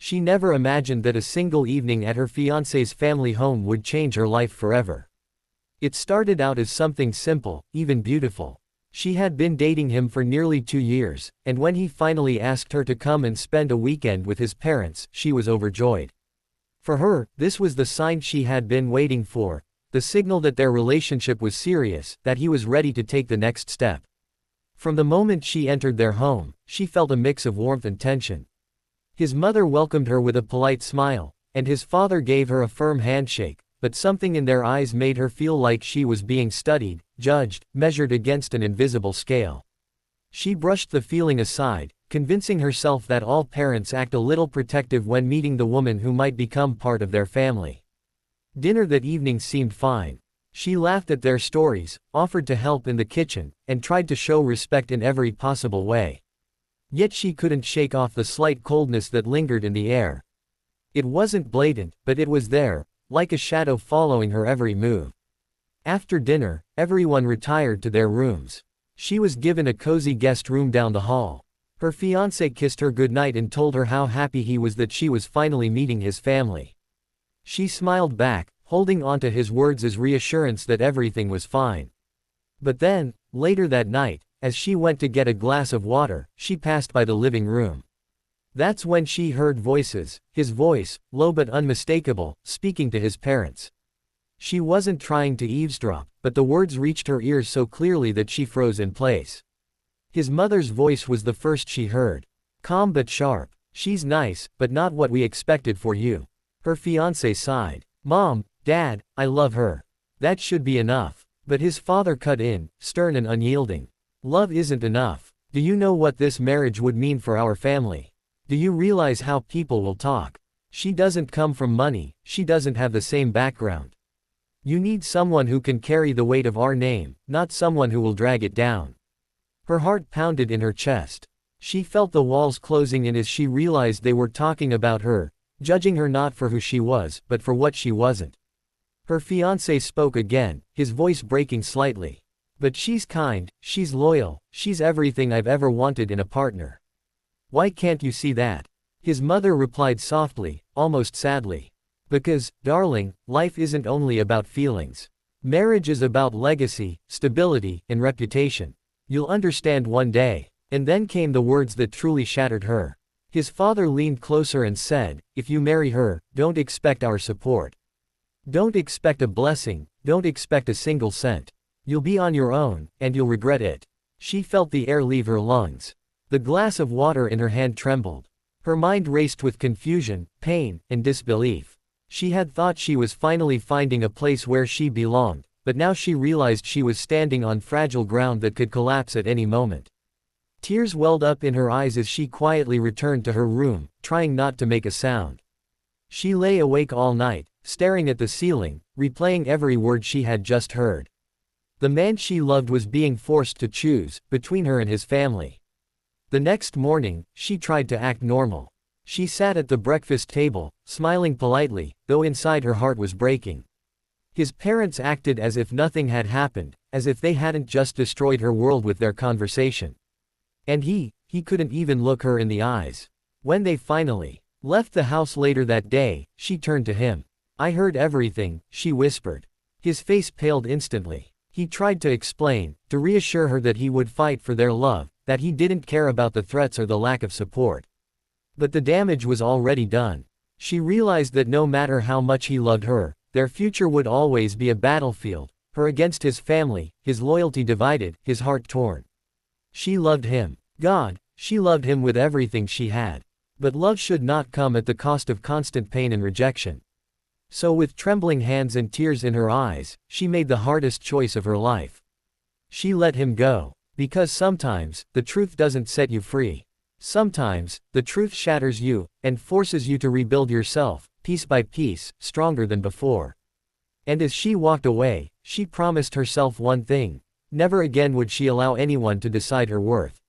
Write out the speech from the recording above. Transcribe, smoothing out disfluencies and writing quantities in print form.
She never imagined that a single evening at her fiancé's family home would change her life forever. It started out as something simple, even beautiful. She had been dating him for nearly 2 years, and when he finally asked her to come and spend a weekend with his parents, she was overjoyed. For her, this was the sign she had been waiting for, the signal that their relationship was serious, that he was ready to take the next step. From the moment she entered their home, she felt a mix of warmth and tension. His mother welcomed her with a polite smile, and his father gave her a firm handshake, but something in their eyes made her feel like she was being studied, judged, measured against an invisible scale. She brushed the feeling aside, convincing herself that all parents act a little protective when meeting the woman who might become part of their family. Dinner that evening seemed fine. She laughed at their stories, offered to help in the kitchen, and tried to show respect in every possible way. Yet she couldn't shake off the slight coldness that lingered in the air. It wasn't blatant, but it was there, like a shadow following her every move. After dinner, everyone retired to their rooms. She was given a cozy guest room down the hall. Her fiancé kissed her goodnight and told her how happy he was that she was finally meeting his family. She smiled back, holding onto his words as reassurance that everything was fine. But then, later that night, as she went to get a glass of water, she passed by the living room. That's when she heard voices, his voice, low but unmistakable, speaking to his parents. She wasn't trying to eavesdrop, but the words reached her ears so clearly that she froze in place. His mother's voice was the first she heard. Calm but sharp. "She's nice, but not what we expected for you." Her fiancé sighed. "Mom, Dad, I love her. That should be enough." But his father cut in, stern and unyielding. "Love isn't enough. Do you know what this marriage would mean for our family? Do you realize how people will talk? She doesn't come from money, she doesn't have the same background. You need someone who can carry the weight of our name, not someone who will drag it down." Her heart pounded in her chest. She felt the walls closing in as she realized they were talking about her, judging her not for who she was, but for what she wasn't. Her fiancé spoke again, his voice breaking slightly. "But she's kind, she's loyal, she's everything I've ever wanted in a partner. Why can't you see that?" His mother replied softly, almost sadly. "Because, darling, life isn't only about feelings. Marriage is about legacy, stability, and reputation. You'll understand one day." And then came the words that truly shattered her. His father leaned closer and said, "If you marry her, don't expect our support. Don't expect a blessing, don't expect a single cent. You'll be on your own, and you'll regret it." She felt the air leave her lungs. The glass of water in her hand trembled. Her mind raced with confusion, pain, and disbelief. She had thought she was finally finding a place where she belonged, but now she realized she was standing on fragile ground that could collapse at any moment. Tears welled up in her eyes as she quietly returned to her room, trying not to make a sound. She lay awake all night, staring at the ceiling, replaying every word she had just heard. The man she loved was being forced to choose between her and his family. The next morning, she tried to act normal. She sat at the breakfast table, smiling politely, though inside her heart was breaking. His parents acted as if nothing had happened, as if they hadn't just destroyed her world with their conversation. And he couldn't even look her in the eyes. When they finally left the house later that day, she turned to him. "I heard everything," she whispered. His face paled instantly. He tried to explain, to reassure her that he would fight for their love, that he didn't care about the threats or the lack of support. But the damage was already done. She realized that no matter how much he loved her, their future would always be a battlefield, her against his family, his loyalty divided, his heart torn. She loved him. God, she loved him with everything she had. But love should not come at the cost of constant pain and rejection. So with trembling hands and tears in her eyes, she made the hardest choice of her life. She let him go. Because sometimes, the truth doesn't set you free. Sometimes, the truth shatters you, and forces you to rebuild yourself, piece by piece, stronger than before. And as she walked away, she promised herself one thing: never again would she allow anyone to decide her worth.